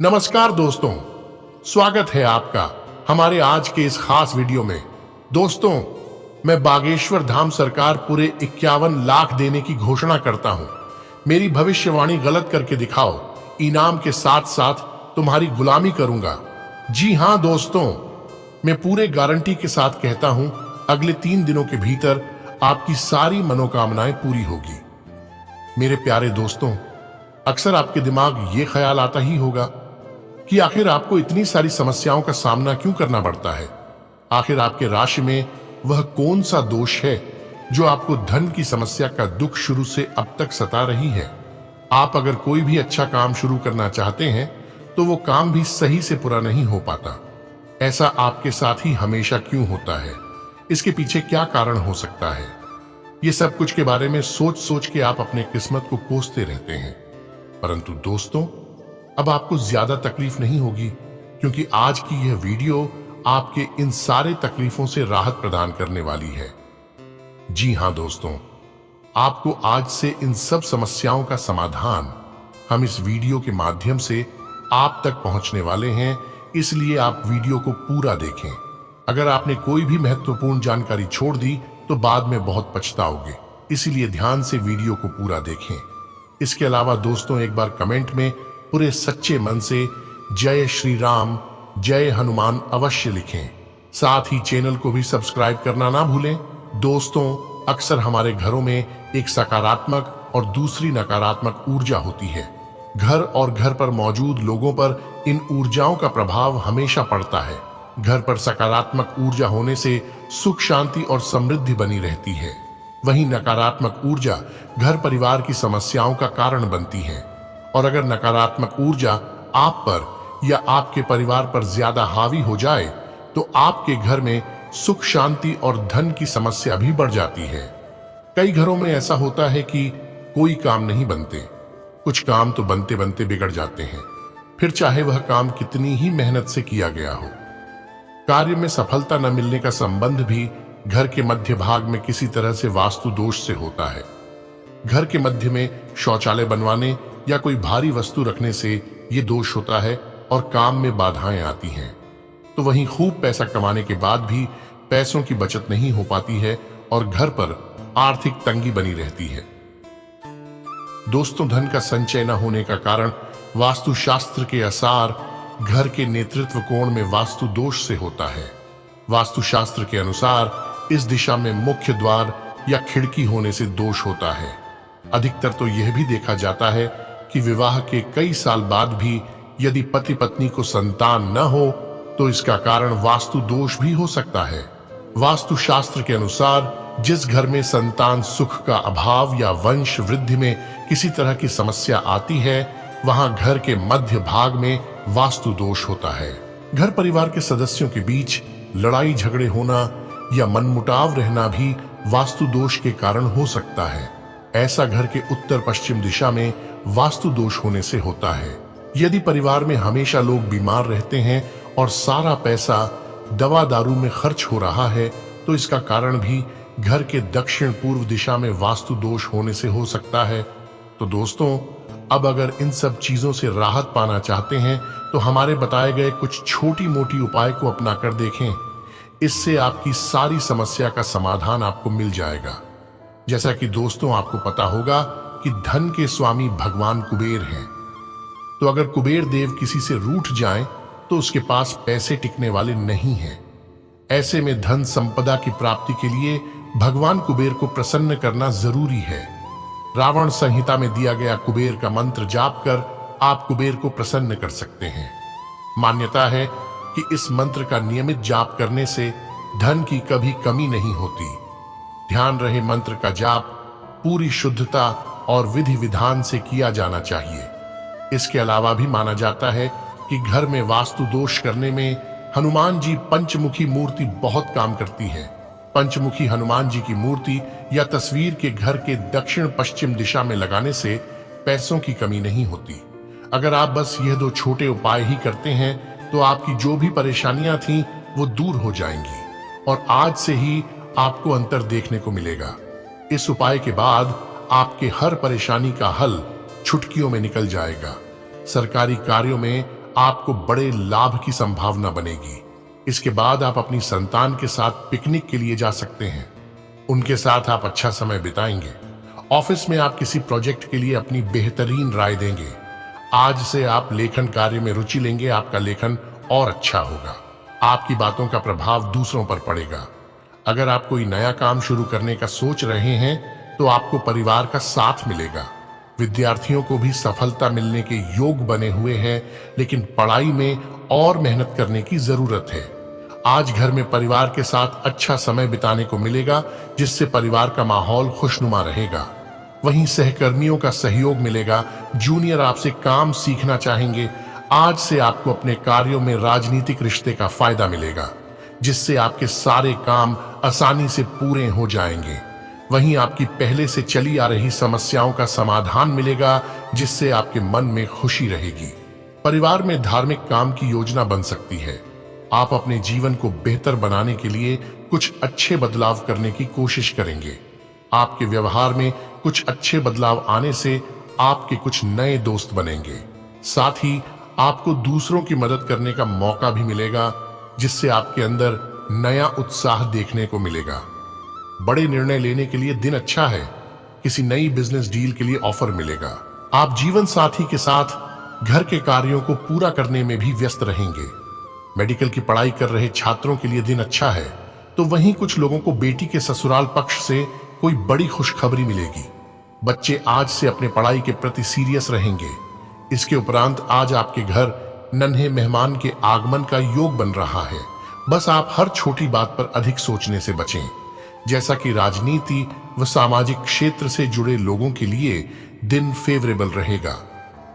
नमस्कार दोस्तों, स्वागत है आपका हमारे आज के इस खास वीडियो में। दोस्तों, मैं बागेश्वर धाम सरकार पूरे 51 लाख देने की घोषणा करता हूं। मेरी भविष्यवाणी गलत करके दिखाओ, इनाम के साथ साथ तुम्हारी गुलामी करूंगा। जी हां दोस्तों, मैं पूरे गारंटी के साथ कहता हूं, अगले 3 दिनों के भीतर आपकी सारी मनोकामनाएं पूरी होगी। मेरे प्यारे दोस्तों, अक्सर आपके दिमाग ये ख्याल आता ही होगा कि आखिर आपको इतनी सारी समस्याओं का सामना क्यों करना पड़ता है। आखिर आपके राशि में वह कौन सा दोष है जो आपको धन की समस्या का दुख शुरू से अब तक सता रही है। आप अगर कोई भी अच्छा काम शुरू करना चाहते हैं तो वो काम भी सही से पूरा नहीं हो पाता। ऐसा आपके साथ ही हमेशा क्यों होता है? इसके पीछे क्या कारण हो सकता है? ये सब कुछ के बारे में सोच सोच के आप अपने किस्मत को कोसते रहते हैं। परंतु दोस्तों, अब आपको ज्यादा तकलीफ नहीं होगी, क्योंकि आज की यह वीडियो आपके इन सारे तकलीफों से राहत प्रदान करने वाली है। जी हां दोस्तों, आपको आज से इन सब समस्याओं का समाधान हम इस वीडियो के माध्यम से आप तक पहुंचने वाले हैं, इसलिए आप वीडियो को पूरा देखें। अगर आपने कोई भी महत्वपूर्ण जानकारी छोड़ दी तो बाद में बहुत पछताओगे, इसीलिए ध्यान से वीडियो को पूरा देखें। इसके अलावा दोस्तों, एक बार कमेंट में पूरे सच्चे मन से जय श्री राम, जय हनुमान अवश्य लिखें। साथ ही चैनल को भी सब्सक्राइब करना ना भूलें। दोस्तों, अक्सर हमारे घरों में एक सकारात्मक और दूसरी नकारात्मक ऊर्जा होती है। घर और घर पर मौजूद लोगों पर इन ऊर्जाओं का प्रभाव हमेशा पड़ता है। घर पर सकारात्मक ऊर्जा होने से सुख, शांति और समृद्धि बनी रहती है। वहीं नकारात्मक ऊर्जा घर परिवार की समस्याओं का कारण बनती है। और अगर नकारात्मक ऊर्जा आप पर या आपके परिवार पर ज्यादा हावी हो जाए तो आपके घर में सुख, शांति और धन की समस्या भी बढ़ जाती है। कई घरों में ऐसा होता है कि कोई काम नहीं बनते, कुछ काम तो बनते बनते बिगड़ जाते हैं, फिर चाहे वह काम कितनी ही मेहनत से किया गया हो। कार्य में सफलता न मिलने का संबंध भी घर के मध्य भाग में किसी तरह से वास्तु दोष से होता है। घर के मध्य में शौचालय बनवाने या कोई भारी वस्तु रखने से ये दोष होता है और काम में बाधाएं आती हैं। तो वहीं खूब पैसा कमाने के बाद भी पैसों की बचत नहीं हो पाती है और घर पर आर्थिक तंगी बनी रहती है। दोस्तों, धन का संचय न होने का कारण वास्तु शास्त्र के अनुसार घर के नेतृत्व कोण में वास्तु दोष से होता है। वास्तु शास्त्र के अनुसार इस दिशा में मुख्य द्वार या खिड़की होने से दोष होता है। अधिकतर तो यह भी देखा जाता है कि विवाह के कई साल बाद भी यदि पति पत्नी को संतान न हो तो इसका कारण वास्तु दोष भी हो सकता है। वास्तु शास्त्र के अनुसार जिस घर में संतान सुख का अभाव या वंश वृद्धि में किसी तरह की समस्या आती है, वहां घर के मध्य भाग में वास्तु दोष होता है। घर परिवार के सदस्यों के बीच लड़ाई झगड़े होना या मनमुटाव रहना भी वास्तु दोष के कारण हो सकता है। ऐसा घर के उत्तर पश्चिम दिशा में वास्तु दोष होने से होता है। यदि परिवार में हमेशा लोग बीमार रहते हैं और सारा पैसा दवा दारू में खर्च हो रहा है तो इसका कारण भी घर के दक्षिण पूर्व दिशा में वास्तु दोष होने से हो सकता है। तो दोस्तों, अब अगर इन सब चीजों से राहत पाना चाहते हैं तो हमारे बताए गए कुछ छोटी मोटी उपाय को अपना कर देखें। इससे आपकी सारी समस्या का समाधान आपको मिल जाएगा। जैसा कि दोस्तों आपको पता होगा कि धन के स्वामी भगवान कुबेर हैं। तो अगर कुबेर देव किसी से रूठ जाएं तो उसके पास पैसे टिकने वाले नहीं हैं। ऐसे में धन संपदा की प्राप्ति के लिए भगवान कुबेर को प्रसन्न करना जरूरी है। रावण संहिता में दिया गया कुबेर का मंत्र जाप कर आप कुबेर को प्रसन्न कर सकते हैं। मान्यता है कि इस मंत्र का नियमित जाप करने से धन की कभी कमी नहीं होती। ध्यान रहे, मंत्र का जाप पूरी शुद्धता और विधि विधान से किया जाना चाहिए। इसके अलावा भी माना जाता है कि घर में वास्तु दोष करने में हनुमान जी पंचमुखी मूर्ति बहुत काम करती है। पंचमुखी हनुमान जी की मूर्ति या तस्वीर के घर के दक्षिण पश्चिम दिशा में लगाने से पैसों की कमी नहीं होती। अगर आप बस यह 2 छोटे उपाय ही करते हैं तो आपकी जो भी परेशानियां थीं वो दूर हो जाएंगी और आज से ही आपको अंतर देखने को मिलेगा। इस उपाय के बाद आपके हर परेशानी का हल चुटकियों में निकल जाएगा। सरकारी कार्यों में आपको बड़े लाभ की संभावना बनेगी। इसके बाद आप अपनी संतान के साथ पिकनिक के लिए जा सकते हैं। उनके साथ आप अच्छा समय बिताएंगे। ऑफिस में आप किसी प्रोजेक्ट के लिए अपनी बेहतरीन राय देंगे। आज से आप लेखन कार्य में रुचि लेंगे, आपका लेखन और अच्छा होगा। आपकी बातों का प्रभाव दूसरों पर पड़ेगा। अगर आप कोई नया काम शुरू करने का सोच रहे हैं तो आपको परिवार का साथ मिलेगा। विद्यार्थियों को भी सफलता मिलने के योग बने हुए हैं, लेकिन पढ़ाई में और मेहनत करने की जरूरत है। आज घर में परिवार के साथ अच्छा समय बिताने को मिलेगा, जिससे परिवार का माहौल खुशनुमा रहेगा। वहीं सहकर्मियों का सहयोग मिलेगा। जूनियर आपसे काम सीखना चाहेंगे। आज से आपको अपने कार्यों में राजनीतिक रिश्ते का फायदा मिलेगा, जिससे आपके सारे काम आसानी से पूरे हो जाएंगे। वहीं आपकी पहले से चली आ रही समस्याओं का समाधान मिलेगा, जिससे आपके मन में खुशी रहेगी। परिवार में धार्मिक काम की योजना बन सकती है। आप अपने जीवन को बेहतर बनाने के लिए कुछ अच्छे बदलाव करने की कोशिश करेंगे। आपके व्यवहार में कुछ अच्छे बदलाव आने से आपके कुछ नए दोस्त बनेंगे। साथ ही आपको दूसरों की मदद करने का मौका भी मिलेगा, जिससे आपके अंदर नया उत्साह देखने को मिलेगा। बड़े निर्णय लेने के लिए दिन अच्छा है। किसी नई बिजनेस डील के लिए ऑफर मिलेगा। आप जीवन साथी के साथ घर के कार्यों को पूरा करने में भी व्यस्त रहेंगे। मेडिकल की पढ़ाई कर रहे छात्रों के लिए दिन अच्छा है, तो वहीं कुछ लोगों को बेटी के ससुराल पक्ष से कोई बड़ी खुशखबरी मिलेगी। बच्चे आज से अपने पढ़ाई के प्रति सीरियस रहेंगे। इसके उपरांत आज आपके घर नन्हे मेहमान के आगमन का योग बन रहा है। बस आप हर छोटी बात पर अधिक सोचने से बचें। जैसा कि राजनीति व सामाजिक क्षेत्र से जुड़े लोगों के लिए दिन फेवरेबल रहेगा।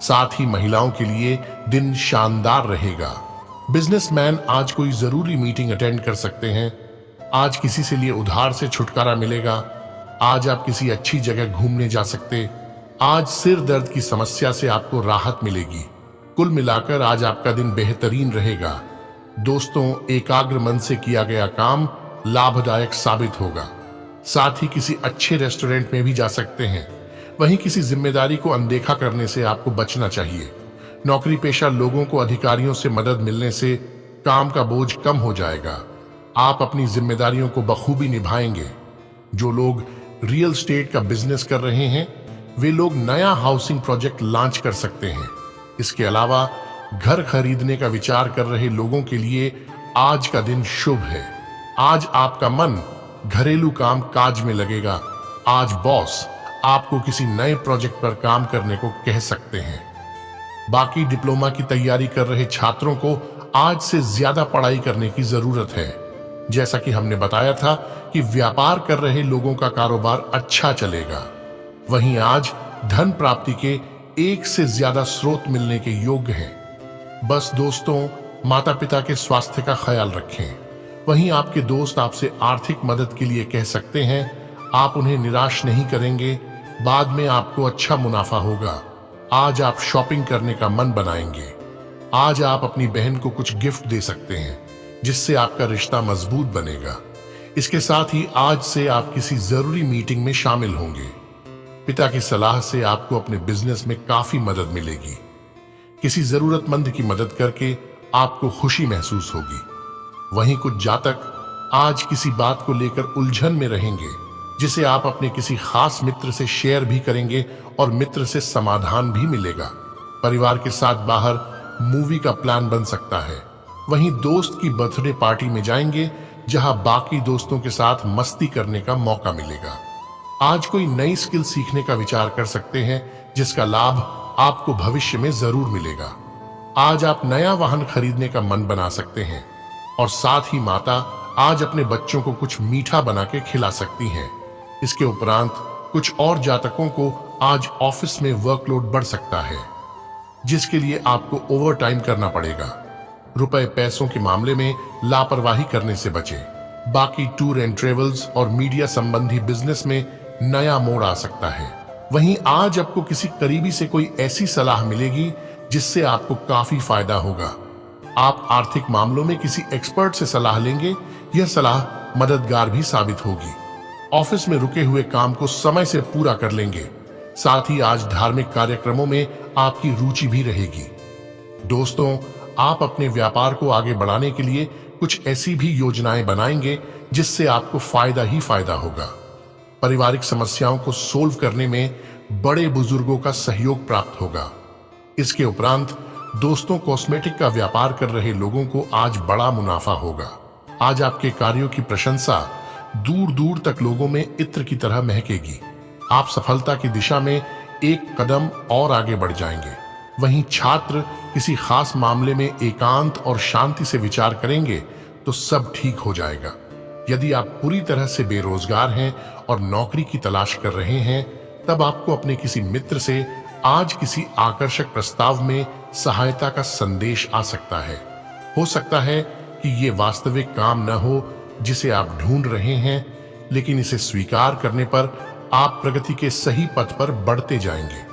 साथ ही महिलाओं के लिए दिन शानदार रहेगा। बिजनेसमैन आज कोई जरूरी मीटिंग अटेंड कर सकते हैं। आज किसी से लिए उधार से छुटकारा मिलेगा। आज आप किसी अच्छी जगह घूमने जा सकते। आज सिर दर्द की समस्या से आपको राहत मिलेगी। कुल मिलाकर आज आपका दिन बेहतरीन रहेगा। दोस्तों, एकाग्र मन से किया गया काम लाभदायक साबित होगा। साथ ही किसी अच्छे रेस्टोरेंट में भी जा सकते हैं। वहीं किसी जिम्मेदारी को अनदेखा करने से आपको बचना चाहिए। नौकरी पेशा लोगों को अधिकारियों से मदद मिलने से काम का बोझ कम हो जाएगा। आप अपनी जिम्मेदारियों को बखूबी निभाएंगे। जो लोग रियल एस्टेट का बिजनेस कर रहे हैं, वे लोग नया हाउसिंग प्रोजेक्ट लॉन्च कर सकते हैं। इसके अलावा घर खरीदने का विचार कर रहे लोगों के लिए आज का दिन शुभ है। आज आपका मन घरेलू काम काज में लगेगा। आज बॉस आपको किसी नए प्रोजेक्ट पर काम करने को कह सकते हैं। बाकी डिप्लोमा की तैयारी कर रहे छात्रों को आज से ज्यादा पढ़ाई करने की जरूरत है। जैसा कि हमने बताया था कि व्यापार कर रहे लोगों का कारोबार अच्छा चलेगा। वहीं आज धन प्राप्ति के एक से ज्यादा स्रोत मिलने के योग्य हैं। बस दोस्तों, माता पिता के स्वास्थ्य का ख्याल रखें। वहीं आपके दोस्त आपसे आर्थिक मदद के लिए कह सकते हैं। आप उन्हें निराश नहीं करेंगे। बाद में आपको अच्छा मुनाफा होगा। आज आप शॉपिंग करने का मन बनाएंगे। आज आप अपनी बहन को कुछ गिफ्ट दे सकते हैं, जिससे आपका रिश्ता मजबूत बनेगा। इसके साथ ही आज से आप किसी जरूरी मीटिंग में शामिल होंगे। पिता की सलाह से आपको अपने बिजनेस में काफी मदद मिलेगी। किसी जरूरतमंद की मदद करके आपको खुशी महसूस होगी। वहीं कुछ जातक आज किसी बात को लेकर उलझन में रहेंगे, जिसे आप अपने किसी खास मित्र से शेयर भी करेंगे और मित्र से समाधान भी मिलेगा। परिवार के साथ बाहर मूवी का प्लान बन सकता है। वहीं दोस्त की बर्थडे पार्टी में जाएंगे, जहां बाकी दोस्तों के साथ मस्ती करने का मौका मिलेगा। आज कोई नई स्किल सीखने का विचार कर सकते हैं, जिसका लाभ आपको भविष्य में जरूर मिलेगा। आज आप नया वाहन खरीदने का मन बना सकते हैं और साथ ही माता आज अपने बच्चों को कुछ मीठा बना के खिला सकती हैं। इसके उपरांत कुछ और जातकों को आज ऑफिस में वर्कलोड बढ़ सकता है, जिसके लिए आपको ओवर टाइम करना पड़ेगा। रुपए पैसों के मामले में लापरवाही करने से बचें। बाकी टूर एंड ट्रेवल्स और मीडिया संबंधी बिजनेस में नया मोड़ आ सकता है। वहीं आज आपको किसी करीबी से कोई ऐसी सलाह मिलेगी जिससे आपको काफी फायदा होगा। आप आर्थिक मामलों में किसी एक्सपर्ट से सलाह लेंगे। यह सलाह मददगार भी साबित होगी। ऑफिस में रुके हुए काम को समय से पूरा कर लेंगे। साथ ही आज धार्मिक कार्यक्रमों में आपकी रुचि भी रहेगी। दोस्तों, आप अपने व्यापार को आगे बढ़ाने के लिए कुछ ऐसी भी योजनाएं बनाएंगे जिससे आपको फायदा ही फायदा होगा। पारिवारिक समस्याओं को सोल्व करने में बड़े बुजुर्गों का सहयोग प्राप्त होगा। इसके उपरांत दोस्तों, कॉस्मेटिक का व्यापार कर रहे लोगों को आज बड़ा मुनाफा होगा। आज आपके कार्यों की प्रशंसा दूर दूर तक लोगों में इत्र की तरह महकेगी। आप सफलता की दिशा में एक कदम और आगे बढ़ जाएंगे। वहीं छात्र किसी खास मामले में एकांत और शांति से विचार करेंगे तो सब ठीक हो जाएगा। यदि आप पूरी तरह से बेरोजगार हैं और नौकरी की तलाश कर रहे हैं, तब आपको अपने किसी मित्र से आज किसी आकर्षक प्रस्ताव में सहायता का संदेश आ सकता है। हो सकता है कि ये वास्तविक काम न हो जिसे आप ढूंढ रहे हैं, लेकिन इसे स्वीकार करने पर आप प्रगति के सही पथ पर बढ़ते जाएंगे।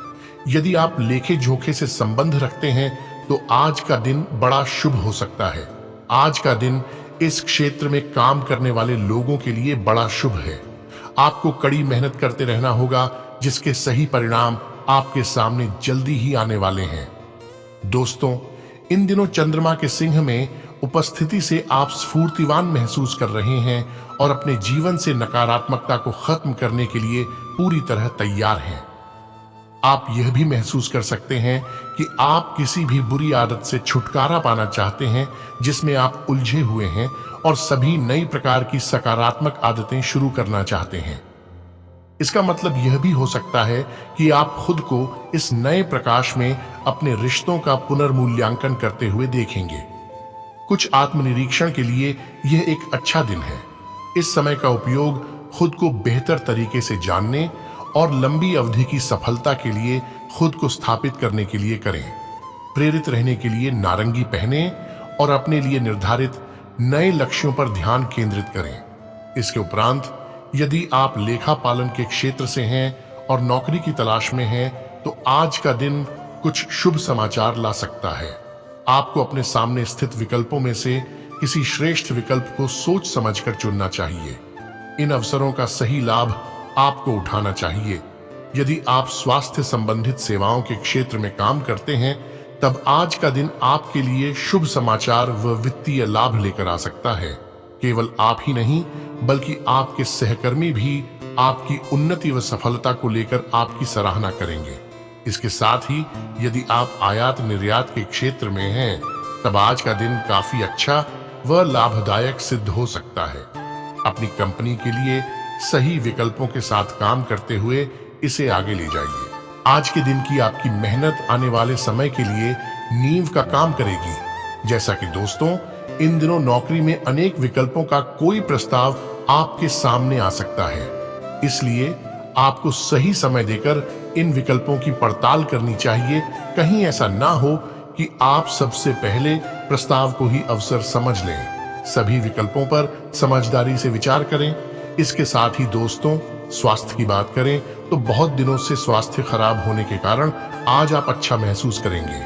यदि आप लेखे जोखे से संबंध रखते हैं तो आज का दिन बड़ा शुभ हो सकता है। आज का दिन इस क्षेत्र में काम करने वाले लोगों के लिए बड़ा शुभ है। आपको कड़ी मेहनत करते रहना होगा, जिसके सही परिणाम आपके सामने जल्दी ही आने वाले हैं। दोस्तों, इन दिनों चंद्रमा के सिंह में उपस्थिति से आप स्फूर्तिवान महसूस कर रहे हैं और अपने जीवन से नकारात्मकता को खत्म करने के लिए पूरी तरह तैयार हैं। आप यह भी महसूस कर सकते हैं कि आप किसी भी बुरी आदत से छुटकारा पाना चाहते हैं जिसमें आप उलझे हुए हैं, और सभी नई प्रकार की सकारात्मक आदतें शुरू करना चाहते हैं। इसका मतलब यह भी हो सकता है कि आप खुद को इस नए प्रकाश में अपने रिश्तों का पुनर्मूल्यांकन करते हुए देखेंगे। कुछ आत्मनिरीक्षण के लिए यह एक अच्छा दिन है। इस समय का उपयोग खुद को बेहतर तरीके से जानने और लंबी अवधि की सफलता के लिए खुद को स्थापित करने के लिए करें। प्रेरित रहने के लिए नारंगी पहने और अपने लिए निर्धारित नए लक्ष्यों पर ध्यान केंद्रित करें। इसके उपरांत यदि आप लेखा पालन के क्षेत्र से हैं और नौकरी की तलाश में हैं, तो आज का दिन कुछ शुभ समाचार ला सकता है। आपको अपने सामने स्थित विकल्पों में से किसी श्रेष्ठ विकल्प को सोच समझकर चुनना चाहिए। इन अवसरों का सही लाभ आपको उठाना चाहिए। यदि आप स्वास्थ्य संबंधित सेवाओं के क्षेत्र में काम करते हैं, तब आज का दिन आपके लिए शुभ समाचार व वित्तीय लाभ लेकर आ सकता है। केवल आप ही नहीं, बल्कि आपके सहकर्मी भी आपकी उन्नति व सफलता को लेकर आपकी सराहना करेंगे। इसके साथ ही यदि आप आयात निर्यात के क्षेत्र में हैं, तब आज का दिन काफी अच्छा व लाभदायक सिद्ध हो सकता है। अपनी कंपनी के लिए सही विकल्पों के साथ काम करते हुए इसे आगे ले जाइए। आज के दिन की आपकी मेहनत आने वाले समय के लिए नींव का काम करेगी। जैसा कि दोस्तों, इन दिनों नौकरी में अनेक विकल्पों का कोई प्रस्ताव आपके सामने आ सकता है, इसलिए आपको सही समय देकर इन विकल्पों की पड़ताल करनी चाहिए। कहीं ऐसा ना हो कि आप सबसे पहले प्रस्ताव को ही अवसर समझ लें। सभी विकल्पों पर समझदारी से विचार करें। इसके साथ ही दोस्तों, स्वास्थ्य की बात करें तो बहुत दिनों से स्वास्थ्य खराब होने के कारण आज आप अच्छा महसूस करेंगे।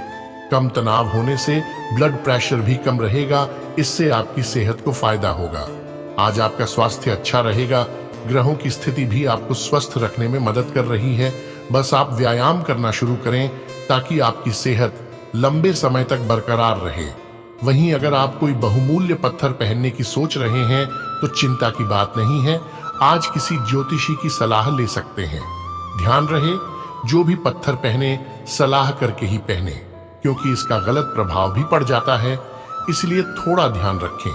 कम तनाव होने से ब्लड प्रेशर भी कम रहेगा, इससे आपकी सेहत को फायदा होगा। आज आपका स्वास्थ्य अच्छा रहेगा। ग्रहों की स्थिति भी आपको स्वस्थ रखने में मदद कर रही है। बस आप व्यायाम करना शुरू करें ताकि आपकी सेहत लंबे समय तक बरकरार रहे। वहीं अगर आप कोई बहुमूल्य पत्थर पहनने की सोच रहे हैं तो चिंता की बात नहीं है। आज किसी ज्योतिषी की सलाह ले सकते हैं। ध्यान रहे, जो भी पत्थर पहने सलाह करके ही पहने, क्योंकि इसका गलत प्रभाव भी पड़ जाता है, इसलिए थोड़ा ध्यान रखें।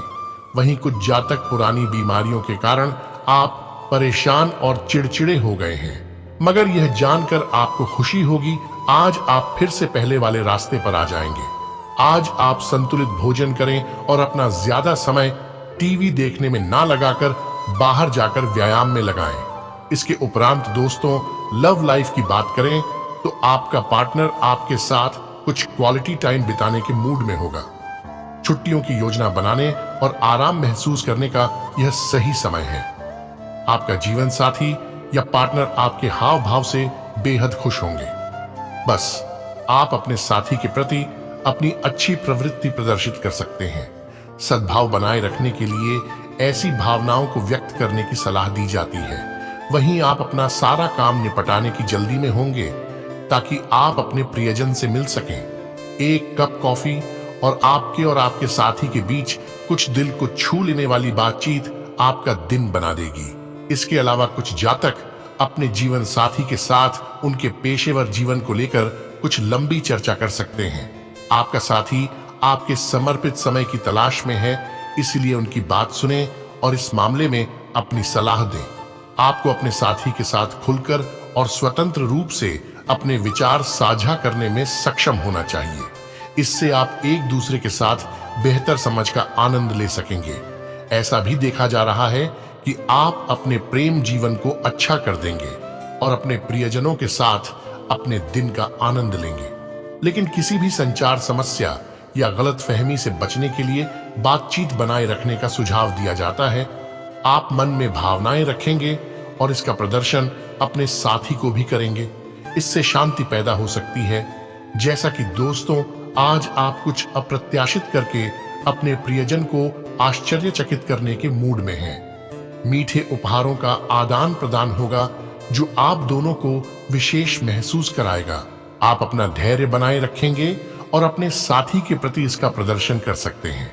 वहीं कुछ जातक पुरानी बीमारियों के कारण आप परेशान और चिड़चिड़े हो गए हैं, मगर यह जानकर आपको खुशी होगी, आज आप फिर से पहले वाले रास्ते पर आ जाएंगे। आज आप संतुलित भोजन करें और अपना ज्यादा समय टीवी देखने में ना लगाकर बाहर जाकर व्यायाम में लगाएं। इसके उपरांत दोस्तों, लव लाइफ की बात करें तो आपका पार्टनर आपके साथ कुछ क्वालिटी टाइम बिताने के मूड में होगा। छुट्टियों की योजना बनाने और आराम महसूस करने का यह सही समय है। आपका जीवन साथी या पार्टनर आपके हाव भाव से बेहद खुश होंगे। बस आप अपने साथी के प्रति अपनी अच्छी प्रवृत्ति प्रदर्शित कर सकते हैं। सद्भाव बनाए रखने के लिए ऐसी भावनाओं को व्यक्त करने की सलाह दी जाती है। वहीं आप अपना सारा काम निपटाने की जल्दी में होंगे ताकि आप अपने प्रियजन से मिल सकें। एक कप कॉफी और आपके साथी के बीच कुछ दिल को छू लेने वाली बातचीत आपका दिन बना देगी। इसके अलावा कुछ जातक अपने जीवन साथी के साथ उनके पेशेवर जीवन को लेकर कुछ लंबी चर्चा कर सकते हैं। आपका साथी आपके समर्पित समय की तलाश में है, इसलिए उनकी बात सुने और इस मामले में अपनी सलाह दें। आपको अपने साथी के साथ खुलकर और स्वतंत्र रूप से अपने विचार साझा करने में सक्षम होना चाहिए। इससे आप एक दूसरे के साथ बेहतर समझ का आनंद ले सकेंगे। ऐसा भी देखा जा रहा है कि आप अपने प्रेम जीवन को अच्छा कर देंगे और अपने प्रियजनों के साथ अपने दिन का आनंद लेंगे। लेकिन किसी भी संचार समस्या या गलतफहमी से बचने के लिए बातचीत बनाए रखने का सुझाव दिया जाता है। आप मन में भावनाएं रखेंगे और इसका प्रदर्शन अपने साथी को भी करेंगे। इससे शांति पैदा हो सकती है। जैसा कि दोस्तों, आज आप कुछ अप्रत्याशित करके अपने प्रियजन को आश्चर्यचकित करने के मूड में हैं। मीठे उपहारों का आदान प्रदान होगा जो आप दोनों को विशेष महसूस कराएगा। आप अपना धैर्य बनाए रखेंगे और अपने साथी के प्रति इसका प्रदर्शन कर सकते हैं।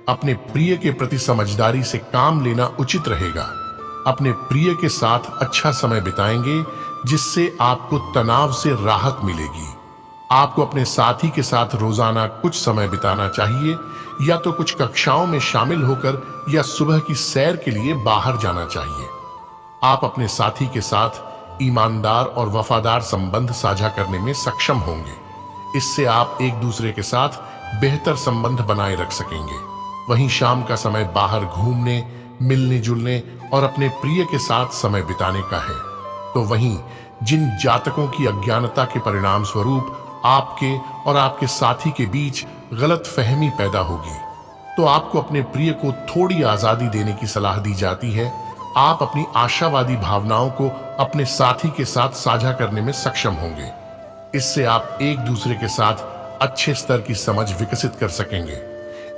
अपने प्रिय के प्रति समझदारी से काम लेना उचित रहेगा। अपने प्रिय के साथ अच्छा समय बिताएंगे जिससे आपको तनाव से राहत मिलेगी। आपको अपने साथी के साथ रोजाना कुछ समय बिताना चाहिए, या तो कुछ कक्षाओं में शामिल होकर या सुबह की सैर के लिए बाहर जाना चाहिए। आप अपने साथी के साथ ईमानदार और वफादार संबंध साझा करने में सक्षम होंगे। इससे आप एक दूसरे के साथ बेहतर संबंध बनाए रख सकेंगे। वहीं शाम का समय बाहर घूमने, मिलने जुलने और अपने प्रिय के साथ समय बिताने का है। तो वहीं जिन जातकों की अज्ञानता के परिणाम स्वरूप आपके और आपके साथी के बीच गलत फहमी पैदा होगी, तो आपको अपने प्रिय को थोड़ी आजादी देने की सलाह दी जाती है। आप अपनी आशावादी भावनाओं को अपने साथी के साथ साझा करने में सक्षम होंगे। इससे आप एक दूसरे के साथ अच्छे स्तर की समझ विकसित कर सकेंगे।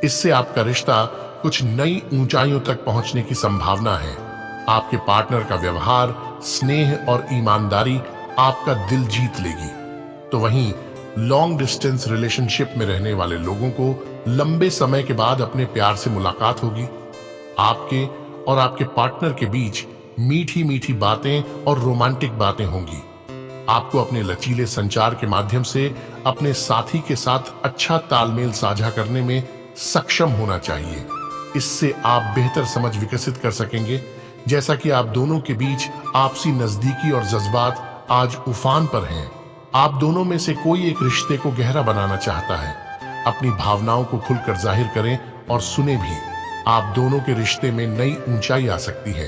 इससे आपका रिश्ता कुछ नई ऊंचाइयों तक पहुंचने की संभावना है। आपके पार्टनर का व्यवहार, स्नेह और ईमानदारी आपका दिल जीत लेगी। तो वहीं लॉन्ग डिस्टेंस रिलेशनशिप में रहने वाले लोगों को लंबे समय के बाद अपने प्यार से मुलाकात होगी। आपके और आपके पार्टनर के बीच मीठी मीठी बातें और रोमांटिक बातें होंगी। आपको अपने लचीले संचार के माध्यम से अपने साथी के साथ अच्छा तालमेल साझा करने में सक्षम होना चाहिए। इससे आप बेहतर समझ विकसित कर सकेंगे। जैसा कि आप दोनों के बीच आपसी नजदीकी और जज्बात आज उफान पर हैं। आप दोनों में से कोई एक रिश्ते को गहरा बनाना चाहता है। अपनी भावनाओं को खुलकर जाहिर करें और सुने भी। आप दोनों के रिश्ते में नई ऊंचाई आ सकती है।